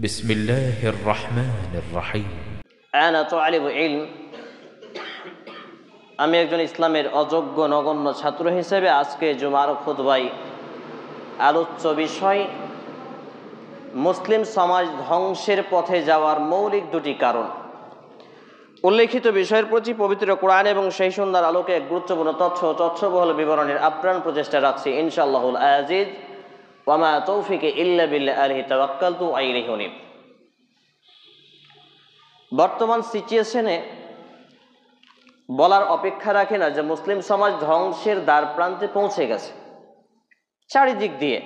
বিসমিল্লাহির রহমানির রহিম। আনা তালিবু ইলম, আমি একজন ইসলামের অযোগ্য নগণ্য ছাত্র হিসেবে আজকে জুমার খুতবায় আলোচ্য বিষয় মুসলিম সমাজ ধ্বংসের পথে যাওয়ার মৌলিক দুটি কারণ। উল্লেখিত বিষয়ের প্রতি পবিত্র কোরআন এবং সেই সুন্দর আলোকে গুরুত্বপূর্ণ তথ্যবহুল বিবরণের আপ্রাণ প্রচেষ্টা রাখছি ইনশাআল্লাহুল আজিজ। ওয়া মা তৌফিকি ইল্লা বিল্লাহ, আলাইহি তাওয়াক্কালতু ওয়া ইলাইহি উনীব। বর্তমান সিচুয়েশনে বলার অপেক্ষা রাখে না যে মুসলিম সমাজ ধ্বংসের দ্বার প্রান্তে পৌঁছে গেছে চারিদিক দিয়ে।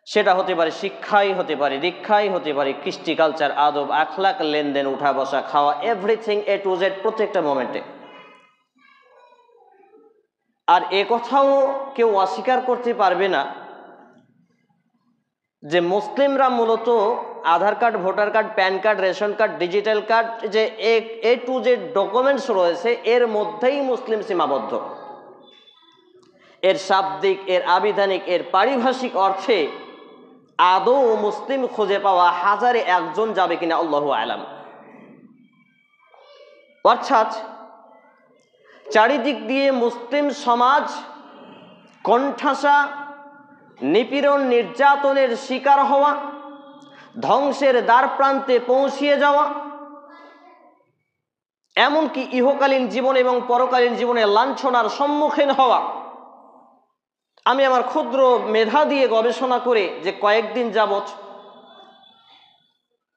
সেটা হতে পারে শিক্ষাই, হতে পারে দীক্ষাই, হতে পারে কৃষ্টি, কালচার, আদব, আখলাক, লেনদেন, উঠা বসা, খাওয়া, এভরিথিং এ টু জেড, প্রত্যেকটা মোমেন্টে। আর এ কথাও কেউ অস্বীকার করতে পারবে না যে মুসলিমরা মূলত Aadhaar card, voter card, PAN card, ration card, digital card, যে এ টু জেড ডকুমেন্টস রয়েছে, এর মধ্যেই মুসলিম সীমাবদ্ধ। এর শাব্দিক, এর আবিধানিক, এর পারিভাষিক অর্থে আদৌ মুসলিম খুঁজে পাওয়া হাজারে একজন যাবে কিনা আল্লাহু আলাম। অর্থাৎ চারিদিক দিয়ে মুসলিম সমাজ কোণঠাসা, নিপীড়ন, নির্যাতনের শিকার হওয়া, ধ্বংসের দ্বার প্রান্তে পৌঁছিয়ে যাওয়া, এমনকি ইহকালীন জীবন এবং পরকালীন জীবনে লাঞ্ছনার সম্মুখীন হওয়া। আমি আমার ক্ষুদ্র মেধা দিয়ে গবেষণা করে যে কয়েকদিন যাবৎ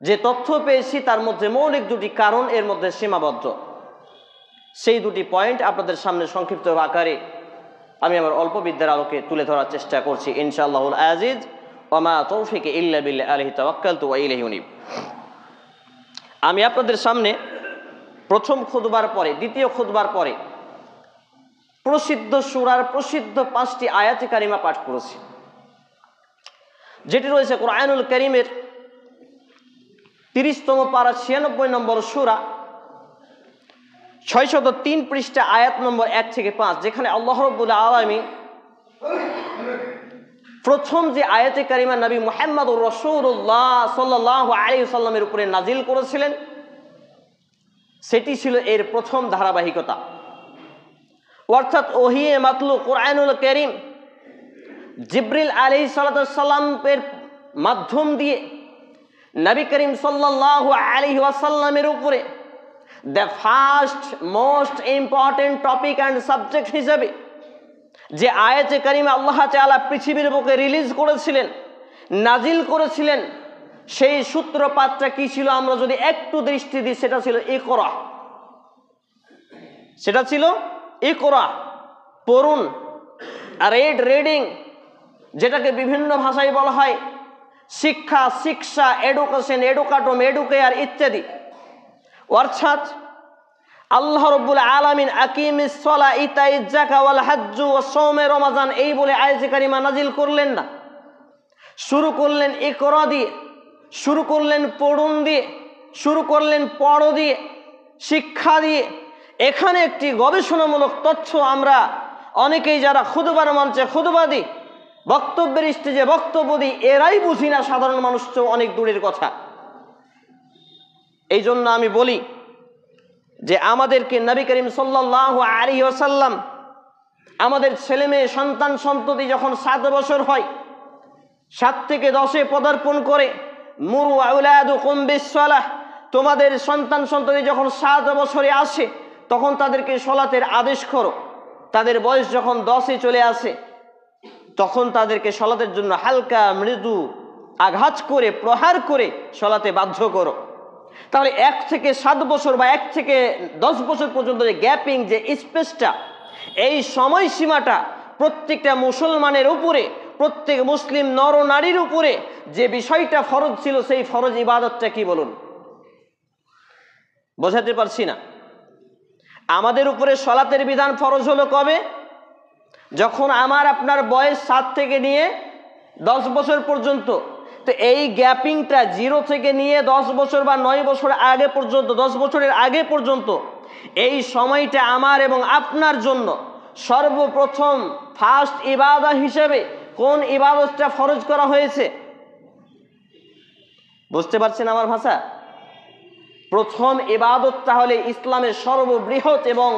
যে তথ্য পেয়েছি, তার মধ্যে মৌলিক দুটি কারণ এর মধ্যে সীমাবদ্ধ। সেই দুটি পয়েন্ট আপনাদের সামনে সংক্ষিপ্ত আকারে আমি আমার অল্প বিদ্যার আলোকে তুলে ধরার চেষ্টা করছি ইনশাআল্লাহুল আজিজ। ওয়া মা তৌফিকি ইল্লা বিল্লাহ, আলাইহি তাওয়াক্কালতু ওয়া ইলাইহি উনীব। আমি আপনাদের সামনে প্রথম খুতবার পরে, দ্বিতীয় খুতবার পরে প্রসিদ্ধ সূরার প্রসিদ্ধ 5টি আয়াতে কারিমা পাঠ করেছি, যেটি রয়েছে কোরআনুল কারীমের 30তম পারা 96 নম্বর সূরা 603 পৃষ্ঠা আয়াত নম্বর 1 থেকে 5, যেখানে আল্লাহ রাব্বুল আলামিন প্রথম যে আয়াতে কারিমা নবী মুহাম্মদুর রাসূলুল্লাহ সাল্লাল্লাহু আলাইহি ওয়াসাল্লামের উপরে নাজিল করেছিলেন, সেটি ছিল এর প্রথম ধারাবাহিকতা। অর্থাৎ ওহিয়ে মাতলু কোরআনুল কারীম জিবরিল আলাইহিস সালাতু ওয়াস সালামের মাধ্যম দিয়ে নবী করিম সাল্লাল্লাহু আলাইহি ওয়াসাল্লামের উপরে the first most important topic and subject হিসেবে যে আয়াতে কারিমা আল্লাহ তাআলা পৃথিবীর বুকে রিলিজ করেছিলেন, নাজিল করেছিলেন, সেই সূত্রপাতটা কি ছিল আমরা যদি একটু দৃষ্টি দিই, সেটা ছিল ইকরা। সেটা ছিল ইকরা, পড়ুন, রিডিং, যেটাকে বিভিন্ন ভাষায় বলা হয় শিক্ষা, শিক্ষা, এডুকেশন, এডুকাটম, এডুকেয়ার ইত্যাদি। অর্থাৎ আল্লাহ রাব্বুল আলামিন আকিমিস সালাহ, ইতাইজ যাকাত ওয়াল হজ্জ ওয়াস সাওমে রমাজান এই বলে আয়াতে কারিমা নাজিল করলেন না। শুরু করলেন ইকরা দিয়ে, শুরু করলেন পড়ুন দিয়ে, শুরু করলেন পড়ো দিয়ে, শিক্ষা দিয়ে। এখানে একটি গবেষণামূলক তথ্য আমরা অনেকেই যারা খুতবার মঞ্চে খুতবা দিই, বক্তব্যের স্টেজে বক্তব্য দিই, এরাই বুঝি না, সাধারণ মানুষ তো অনেক দূরের কথা। এই জন্য আমি বলি যে আমাদেরকে নবী করিম সাল্লাল্লাহু আলাইহি ওয়াসাল্লাম, আমাদের ছেলে মেয়ে সন্তান সন্ততি যখন 7 বছর হয়, 7 থেকে 10-এ পদার্পণ করে, মুরু আউলাদুকুম বিসসালাহ, তোমাদের সন্তান সন্ততি যখন 7 বছরে আসে তখন তাদেরকে সলাতের আদেশ করো। তাদের বয়স যখন 10-এ চলে আসে তখন তাদেরকে সলাতের জন্য হালকা মৃদু আঘাত করে, প্রহার করে সলাতে বাধ্য করো। তাহলে 1 থেকে 7 বছর বা 1 থেকে 10 বছর পর্যন্ত যে গ্যাপিং, যে স্পেসটা, এই সময়সীমাটা প্রত্যেকটা মুসলমানের উপরে, প্রত্যেক মুসলিম নর নারীর উপরে যে বিষয়টা ফরজ ছিল, সেই ফরজ ইবাদতটা কি বলুন? বোঝাতে পারছি না। আমাদের উপরে সলাতের বিধান ফরজ হলো কবে? যখন আমার আপনার বয়স 7 থেকে নিয়ে 10 বছর পর্যন্ত। তো এই গ্যাপিংটা 0 থেকে নিয়ে 10 বছর বা 9 বছর আগে পর্যন্ত, 10 বছরের আগে পর্যন্ত, এই সময়টা আমার এবং আপনার জন্য সর্বপ্রথম ফার্স্ট ইবাদত হিসেবে কোন ইবাদতটা ফরজ করা হয়েছে? বুঝতে পারছেন আমার ভাষা? প্রথম ইবাদত তাহলে ইসলামের সর্ববৃহৎ এবং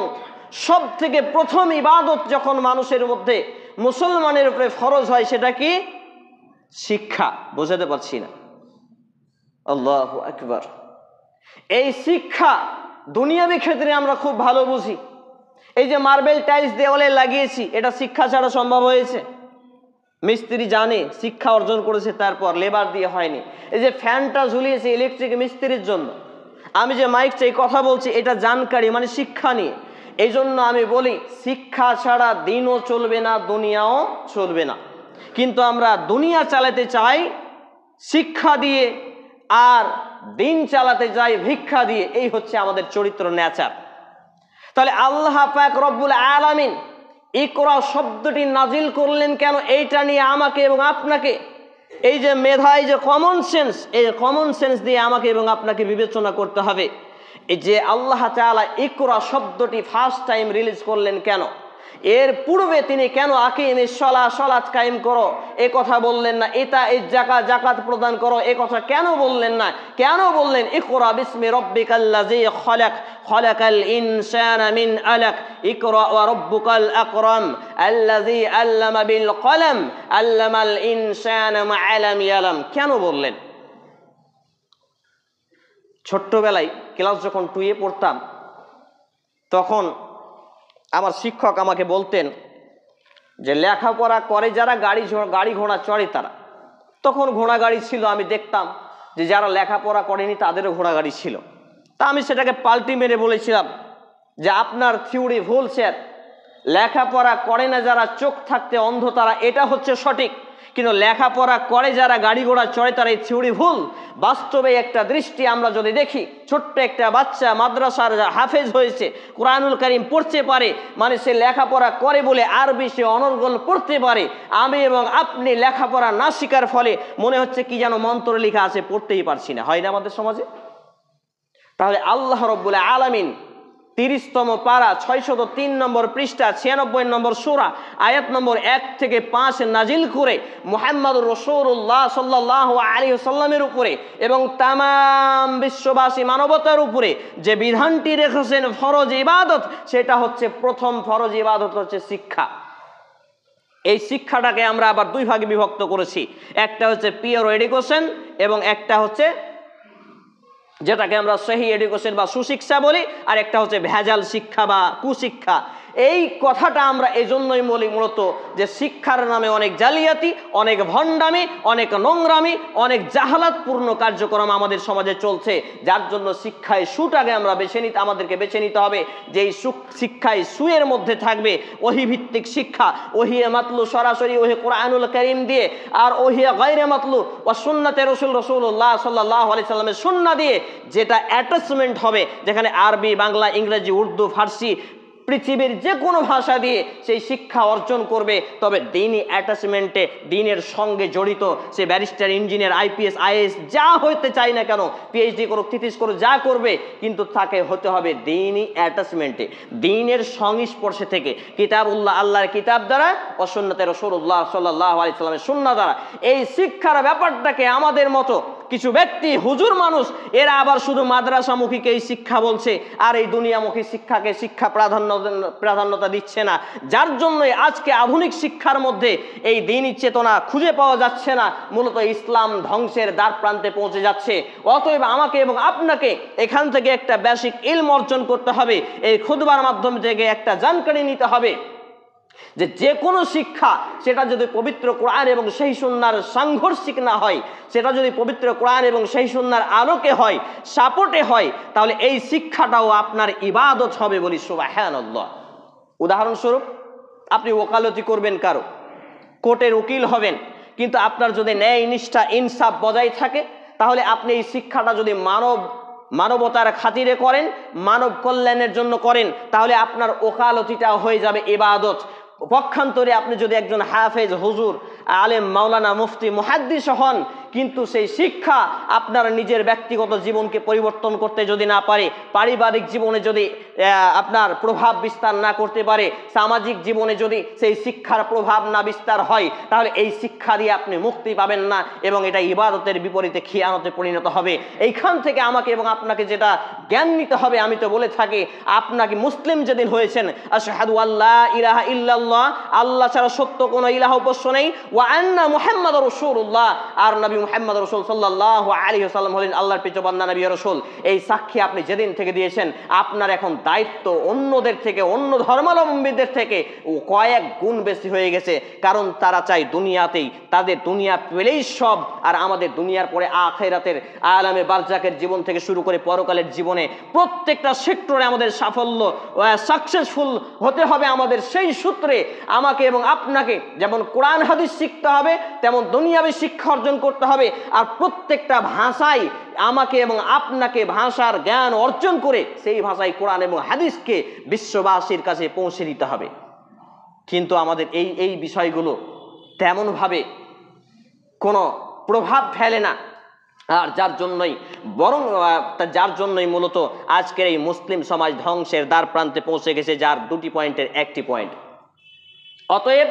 সব থেকে প্রথম ইবাদত যখন মানুষের মধ্যে মুসলমানের উপরে ফরজ হয় সেটা কি? শিক্ষা। বোঝাতে পারছি না? আল্লাহু আকবার। এই শিক্ষা দুনিয়াবি ক্ষেত্রে আমরা খুব ভালো বুঝি। এই যে মার্বেল টাইলস দেওয়ালে লাগিয়েছি, এটা শিক্ষা ছাড়া সম্ভব হয়েছে? মিস্ত্রি জানে, শিক্ষা অর্জন করেছে, তারপর লেবার দিয়ে হয়নি। এই যে ফ্যানটা ঝুলিয়েছে ইলেকট্রিক মিস্ত্রির জন্য। আমি যে মাইক চাই কথা বলছি, এটা জানকারি মানে শিক্ষা নিয়ে। এই জন্য আমি বলি শিক্ষা ছাড়া দিনও চলবে না, দুনিয়াও চলবে না। কিন্তু আমরা দুনিয়া চালাতে চাই শিক্ষা দিয়ে, আর দিন চালাতে চাই ভিক্ষা দিয়ে। এই হচ্ছে আমাদের চরিত্র, নেচার। তাহলে আল্লাহ পাক রব্বুল আলামিন ইকরা শব্দটি নাজিল করলেন কেন? এইটা নিয়ে আমাকে এবং আপনাকে, এই যে মেধা, এই যে কমন সেন্স, এই কমন সেন্স দিয়ে আমাকে এবং আপনাকে বিবেচনা করতে হবে। এই যে আল্লাহ তাআলা ইকরা শব্দটি ফার্স্ট টাইম রিলিজ করলেন কেন? এর পূর্বে তিনি কেন আকিমিস সালাহ, সালাত কায়েম করো এ কথা বললেন না? এটা এই যাকাত প্রদান করো এ কথা কেন বললেন না? কেন বললেন ইকরা বিসমি রাব্বিকাল্লাযী খালাক, খালাকাল ইনসানা মিন আলাক, ইকরা ওয়া রাব্বুকাল আকরাম আল্লাযী আল্লামা বিল কলম আল্লামাল ইনসানা মা লাম ইয়ালাম। কেন বললেন? ছোট্টবেলায় ক্লাস যখন 2 এ পড়তাম, তখন আমার শিক্ষক আমাকে বলতেন যে লেখাপড়া করে যারা গাড়ি ঘোড়া চড়ে তারা। তখন ঘোড়া গাড়ি ছিল, আমি দেখতাম যে যারা লেখাপড়া করেনি তাদেরও ঘোড়া গাড়ি ছিল। তা আমি সেটাকে পাল্টি মেরে বলেছিলাম যে আপনার থিওরি ভুল স্যার, লেখাপড়া করে না যারা, চোখ থাকতে অন্ধ তারা, এটা হচ্ছে সঠিক। কিন্তু লেখাপড়া করে যারা, গাড়ি ঘোড়া চড়ে তারা, এই থিওরি ভুল। বাস্তবে একটা দৃষ্টি আমরা যদি দেখি, ছোট্ট একটা বাচ্চা মাদ্রাসার হাফেজ হয়েছে, কোরআনুল কারীম পড়তে পারে, মানে সে লেখাপড়া করে বলে আরবি সে অনর্গল পড়তে পারে। আমি এবং আপনি লেখাপড়া না শিকার ফলে মনে হচ্ছে কি যেন মন্ত্র লেখা আছে, পড়তেই পারছি না। হয় না আমাদের সমাজে? তাহলে আল্লাহ রাব্বুল আলামিন 30তম পারা 603 নম্বর পৃষ্ঠা 96 নম্বর সূরা আয়াত নম্বর 1 থেকে 5 নাজিল করে মুহাম্মদুর রাসূলুল্লাহ সাল্লাল্লাহু আলাইহি ওয়াসাল্লামের উপরে এবং তামাম বিশ্ববাসী মানবতার উপরে যে বিধানটি রেখেছেন ফরজ ইবাদত, সেটা হচ্ছে প্রথম ফরজ ইবাদত হচ্ছে শিক্ষা। এই শিক্ষাটাকে আমরা আবার 2 ভাগে বিভক্ত করেছি। একটা হচ্ছে পিওর এডুকেশন এবং একটা হচ্ছে যেটাকে আমরা সহি এডুকেশন বা সুশিক্ষা বলি, আর একটা হচ্ছে ভেজাল শিক্ষা বা কুশিক্ষা। এই কথাটা আমরা এজন্যই বলি মূলত যে শিক্ষার নামে অনেক জালিয়াতি, অনেক ভণ্ডামি, অনেক নোংরামি, অনেক জাহালাতপূর্ণ কার্যক্রম আমাদের সমাজে চলছে। যার জন্য শিক্ষায় সুটাকে আমরা আমাদেরকে বেছে নিতে হবে যে এই শিক্ষায় সুয়ের মধ্যে থাকবে ওহী ভিত্তিক শিক্ষা, ওহিয়ে মাতলু সরাসরি ওহি কোরআনুল কারীম দিয়ে, আর ওহিয়ে গায়রে মাতলু ওয়া সুন্নাতে রাসূলুল্লাহ সাল্লাল্লাহু আলাইহি সাল্লামের সুন্নাহ দিয়ে, যেটা অ্যাটাচমেন্ট হবে, যেখানে আরবি, বাংলা, ইংরেজি, উর্দু, ফার্সি, পৃথিবীর যে কোনো ভাষা দিয়ে সেই শিক্ষা অর্জন করবে। তবে দিনই অ্যাটাচমেন্টে, দিনের সঙ্গে জড়িত, সে ব্যারিস্টার, ইঞ্জিনিয়ার, আইপিএস, আইএএস যা হতে চাই না কেন, পিএইচডি করুক, থিসিস করুক, যা করবে, কিন্তু তাকে হতে হবে দিনই অ্যাটাচমেন্টে, দিনের সংস্পর্শে থেকে, কিতাবুল্লাহ, আল্লাহর কিতাব দ্বারা, ও সুন্নাতে রাসূলুল্লাহ সাল্লাল্লাহু আলাইহি সাল্লামের সুন্নাহ দ্বারা। এই শিক্ষার ব্যাপারটাকে আমাদের মতো কিছু ব্যক্তি, হুজুর মানুষ, এরা আবার শুধু মাদ্রাসামুখীকে এই শিক্ষা বলছে, আর এই দুনিয়ামুখী শিক্ষাকে শিক্ষা প্রাধান্যতা দিচ্ছে না। যার জন্যই আজকে আধুনিক শিক্ষার মধ্যে এই দ্বীনি চেতনা খুঁজে পাওয়া যাচ্ছে না, মূলত ইসলাম ধ্বংসের দ্বার প্রান্তে পৌঁছে যাচ্ছে। অতএব আমাকে এবং আপনাকে এখান থেকে একটা বেসিক ইলম অর্জন করতে হবে, এই খুতবার মাধ্যম থেকে একটা জানকারি নিতে হবে যে কোনো শিক্ষা, সেটা যদি পবিত্র কোরআন এবং সেই সুন্নাহর সাংঘর্ষিক না হয়, সেটা যদি পবিত্র কোরআন এবং সেই সুন্নাহর আলোকে হয়, সাপোর্টে হয়, তাহলে এই শিক্ষাটাও আপনার ইবাদত হবে বলি সুবহানাল্লাহ। উদাহরণস্বরূপ, আপনি ওকালতি করবেন, কারো কোর্টের উকিল হবেন, কিন্তু আপনার যদি ন্যায়, নিষ্ঠা, ইনসাফ বজায় থাকে, তাহলে আপনি এই শিক্ষাটা যদি মানবতার খাতিরে করেন, মানব কল্যাণের জন্য করেন, তাহলে আপনার ওকালতিটা হয়ে যাবে ইবাদত। পক্ষান্তরে আপনি যদি একজন হাফেজ, হুজুর, আলেম, মাওলানা, মুফতি, মুহাদ্দিস হন, কিন্তু সেই শিক্ষা আপনার নিজের ব্যক্তিগত জীবনকে পরিবর্তন করতে যদি না পারে, পারিবারিক জীবনে যদি আপনার প্রভাব বিস্তার না করতে পারে, সামাজিক জীবনে যদি সেই শিক্ষার প্রভাব না বিস্তার হয়, তাহলে এই শিক্ষা দিয়ে আপনি মুক্তি পাবেন না এবং এটা ইবাদতের বিপরীতে খিয়ানতে পরিণত হবে। এইখান থেকে আমাকে এবং আপনাকে যেটা জ্ঞান নিতে হবে, আমি তো বলে থাকি আপনাকে মুসলিম যেদিন হয়েছেন, আশহাদু আল্লা ইলাহা ইল্লাল্লাহ, আল্লাহ ছাড়া সত্য কোনো ইলাহ উপাস্য নেই, ওয়া আন্না মুহাম্মাদুর রাসূলুল্লাহ, আর নবী মুহাম্মদ রাসূল সাল্লাল্লাহু আলাইহি ওয়াসাল্লাম হলেন আল্লাহর প্রিয় বান্দা নবী রাসূল, এই সাক্ষী আপনি যেদিন থেকে দিয়েছেন, আপনার এখন দায়িত্ব অন্যদের থেকে, অন্য ধর্মাবলম্বীদের থেকে কয়েক গুণ বেশি হয়ে গেছে। কারণ তারা চায় দুনিয়াতেই, তাদের দুনিয়া পেলেই সব, আর আমাদের দুনিয়ার পরে আখিরাতের আলামে বারজাকের জীবন থেকে শুরু করে পরকালের জীবনে প্রত্যেকটা সেক্টরে আমাদের সাফল্য, সাকসেসফুল হতে হবে। আমাদের সেই সূত্রে আমাকে এবং আপনাকে যেমন কোরআন হাদিস শিখতে হবে, তেমন দুনিয়াবী শিক্ষা অর্জন করতে হবে। আর প্রত্যেকটা ভাষায় আমাকে এবং আপনাকে ভাষার জ্ঞান অর্জন করে সেই ভাষায় কোরআন এবং হাদিসকে বিশ্ববাসীর কাছে পৌঁছে দিতে হবে। কিন্তু আমাদের এই বিষয়গুলো তেমনভাবে কোনো প্রভাব ফেলে না, আর যার জন্যই মূলত আজকের এই মুসলিম সমাজ ধ্বংসের দ্বার প্রান্তে পৌঁছে গেছে, যার দুটি পয়েন্টের একটি পয়েন্ট। অতএব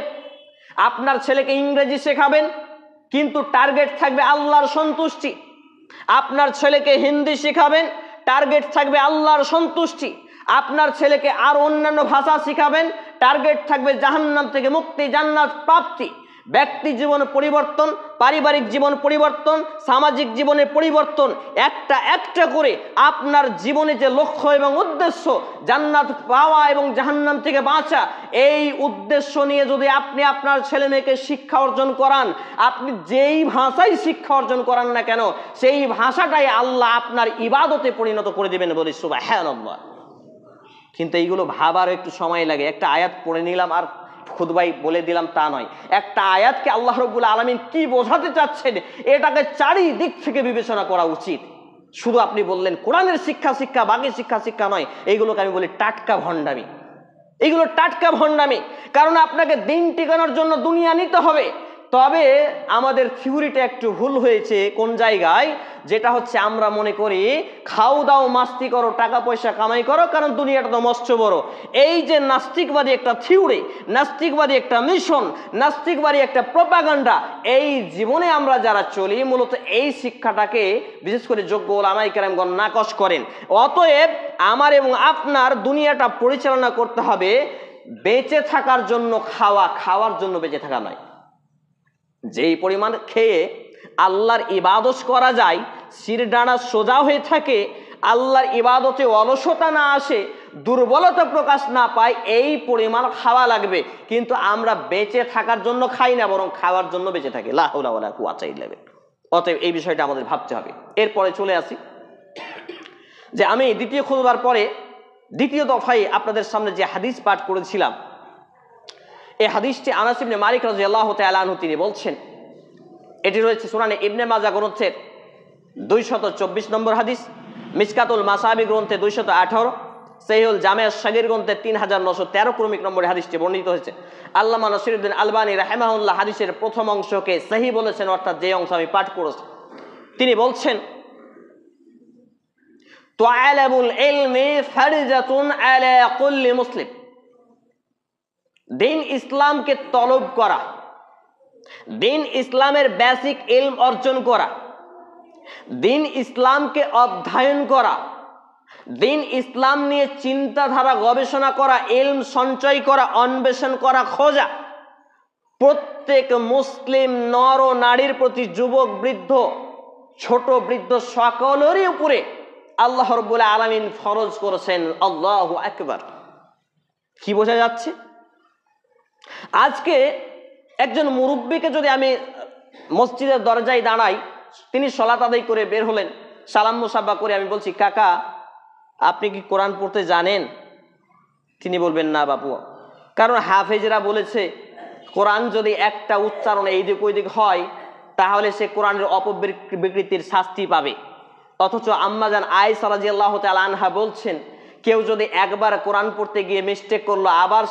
আপনার ছেলেকে ইংরেজি শেখাবেন, কিন্তু টার্গেট থাকবে আল্লাহর সন্তুষ্টি। আপনার ছেলেকে হিন্দি শেখাবেন, টার্গেট থাকবে আল্লাহর সন্তুষ্টি। আপনার ছেলেকে আর অন্যান্য ভাষা শিখাবেন, টার্গেট থাকবে জাহান্নাম থেকে মুক্তি, জান্নাত প্রাপ্তি। ব্যক্তি জীবন পরিবর্তন, পারিবারিক জীবন পরিবর্তন, সামাজিক জীবনের পরিবর্তন, একটা একটা করে আপনার জীবনে যে লক্ষ্য এবং উদ্দেশ্য, জান্নাত পাওয়া এবং জাহান্নাম থেকে বাঁচা, এই উদ্দেশ্য নিয়ে যদি আপনি আপনার ছেলে মেয়েকে শিক্ষা অর্জন করান, আপনি যেই ভাষায় শিক্ষা অর্জন করান না কেন, সেই ভাষাটাই আল্লাহ আপনার ইবাদতে পরিণত করে দেবেন বলে সুবহানাল্লাহ। কিন্তু এইগুলো ভাবার একটু সময় লাগে। একটা আয়াত পড়ে নিলাম আর খুতবাই বলে দিলাম তা নয়। একটা আয়াতকে আল্লাহ রাব্বুল আলামিন কি বোঝাতে চাচ্ছেন, এটাকে চারিদিক থেকে বিবেচনা করা উচিত। শুধু আপনি বললেন কোরআনের শিক্ষা, বাকি শিক্ষা নয়, এইগুলোকে আমি বলি টাটকা ভণ্ডামি। এগুলো টাটকা ভণ্ডামি, কারণ আপনাকে দিন টিকানোর জন্য দুনিয়া নিতে হবে। তবে আমাদের থিওরিটা একটু ভুল হয়েছে কোন জায়গায়, যেটা হচ্ছে আমরা মনে করি খাও দাও মাস্তি করো, টাকা পয়সা কামাই করো, কারণ দুনিয়াটা তো মস্ত বড়। এই যে নাস্তিকবাদী একটা থিওরি, নাস্তিকবাদী একটা মিশন, নাস্তিকবাদী একটা প্রপাগান্ডা, এই জীবনে আমরা যারা চলি, মূলত এই শিক্ষাটাকে বিশেষ করে যোগ্য ওলামায়ে কেরামগণ নাকচ করেন। অতএব আমার এবং আপনার দুনিয়াটা পরিচালনা করতে হবে বেঁচে থাকার জন্য, খাওয়ার জন্য বেঁচে থাকা নয়। যেই পরিমাণ খেয়ে আল্লাহর ইবাদত করা যায়, শিরডানা সোজা হয়ে থাকে, আল্লাহর ইবাদতে অলসতা না আসে, দুর্বলতা প্রকাশ না পায়, এই পরিমাণ খাওয়া লাগবে। কিন্তু আমরা বেঁচে থাকার জন্য খাই না, বরং খাওয়ার জন্য বেঁচে থাকি। লা হাওলা ওয়ালা কুওয়াতা ইল্লা বিল্লাহ। অতএব এই বিষয়টা আমাদের ভাবতে হবে। এরপরে চলে আসি যে আমি দ্বিতীয় খুতবার পরে দ্বিতীয় দফায় আপনাদের সামনে যে হাদিস পাঠ করেছিলাম, এই হাদিসটি আনাস ইবনে মালিক রাদিয়াল্লাহু তাআলা আনহু তিনি বলছেন, এটি রয়েছে সুনানে ইবনে মাজাহ গ্রন্থের 224 নম্বর হাদিস, মিশকাতুল মাসাবি গ্রন্থে 218, সহিহুল জামে' আস-সাগীর গ্রন্থে 3913 ক্রমিক নম্বরে হাদিসটি বর্ণিত হয়েছে। আল্লামা নাসিরউদ্দিন আলবানী রাহিমাহুল্লাহ হাদিসের প্রথম অংশকে সহিহ বলেছেন, অর্থাৎ যে অংশ আমি পাঠ করেছি। তিনি বলছেন, তুআলাবুল ইলমি ফারিজাতুন আলা কুল্লি মুসলিম। দিন ইসলামকে তলব করা, দিন ইসলামের বেসিক ইলম অর্জন করা, দিন ইসলামকে অধ্যয়ন করা, দিন ইসলাম নিয়ে চিন্তাধারা গবেষণা করা, ইলম সঞ্চয় করা, অন্বেষণ করা, খোঁজা, প্রত্যেক মুসলিম নর ও নারীর প্রতি, যুবক বৃদ্ধ, ছোট বৃদ্ধ, সকলেরই উপরে আল্লাহ রাব্বুল আলামিন ফরজ করেছেন। আল্লাহু আকবার। কি বোঝা যাচ্ছে? আজকে একজন মুরব্বীকে যদি আমি মসজিদের দরজায় দাঁড়াই, তিনি সালাত আদায় করে বের হলেন, সালাম মুসাফা করে আমি বলছি, কাকা আপনি কি কোরআন পড়তে জানেন? তিনি বলবেন না বাপু, কারণ হাফেজরা বলেছে কোরআন যদি একটা উচ্চারণ এইদিক ওইদিক হয়, তাহলে সে কোরআনের অপবিকৃতির শাস্তি পাবে। অথচ আম্মাজান আয়েশা রাদিয়াল্লাহু তাআলা আনহা বলছেন, কেউ যদি একবার কোরআন পড়তে গিয়ে মিস্টেক করলো, আবার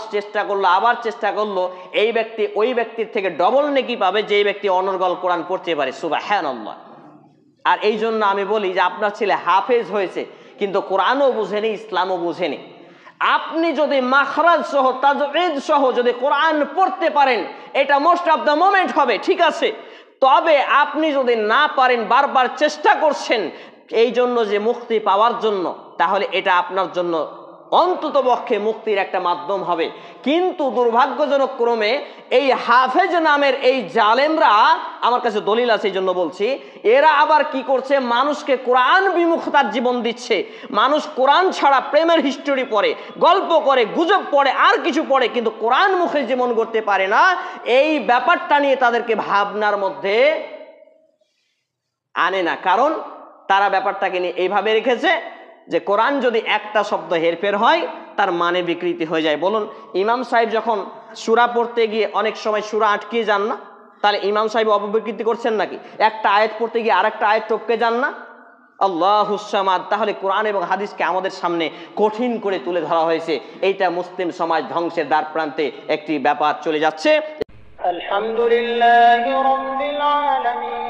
চেষ্টা করলো, এই ব্যক্তি ওই ব্যক্তির থেকে ডবল নেকি পাবে যে ব্যক্তি অনর্গল কোরআন পড়তে পারে। সুবহানাল্লাহ। আর এই জন্য আমি বলি যে আপনার ছেলে হাফেজ হয়েছে কিন্তু কোরআনও বুঝেনি, ইসলামও বুঝেনি। আপনি যদি মাখরাজ সহ তাজউইদ সহ যদি কোরআন পড়তে পারেন, এটা মোস্ট অফ দ্য মোমেন্ট হবে, ঠিক আছে। তবে আপনি যদি না পারেন, বারবার চেষ্টা করছেন এই জন্য যে মুক্তি পাওয়ার জন্য, তাহলে এটা আপনার জন্য অন্তত পক্ষে মুক্তির একটা মাধ্যম হবে। কিন্তু দুর্ভাগ্যজনক ক্রমে এই হাফেজ নামের এই জালেমরা, আমার কাছে দলিল আছে এই জন্য বলছি, এরা আবার কি করছে, মানুষকে কোরআন বিমুখতার জীবন দিচ্ছে। মানুষ কোরআন ছাড়া প্রেমের হিস্টোরি পড়ে, গল্প করে, গুজব পড়ে, আর কিছু পড়ে, কিন্তু কোরআন মুখে জীবন করতে পারে না। এই ব্যাপারটা নিয়ে তাদেরকে ভাবনার মধ্যে আনে না, কারণ তারা ব্যাপারটাকে নিয়ে এইভাবে রেখেছে যে কোরআন যদি একটা শব্দ হেরফের হয় তার মানে বিকৃতি হয়ে যায়। বলুন, ইমাম সাহেব যখন সূরা পড়তে গিয়ে অনেক সময় সূরা আটকে যান না, তাহলে ইমাম সাহেব অপবিকৃতি করছেন নাকি? একটা আয়াত পড়তে গিয়ে আরেকটা আয়াত টপকে যান না? আল্লাহুস সামাদ। তাহলে কোরআন এবং হাদিসকে আমাদের সামনে কঠিন করে তুলে ধরা হয়েছে। এইটা মুসলিম সমাজ ধ্বংসের দ্বার প্রান্তে একটি ব্যাপার চলে যাচ্ছে। আলহামদুলিল্লাহি রাব্বিল আলামিন।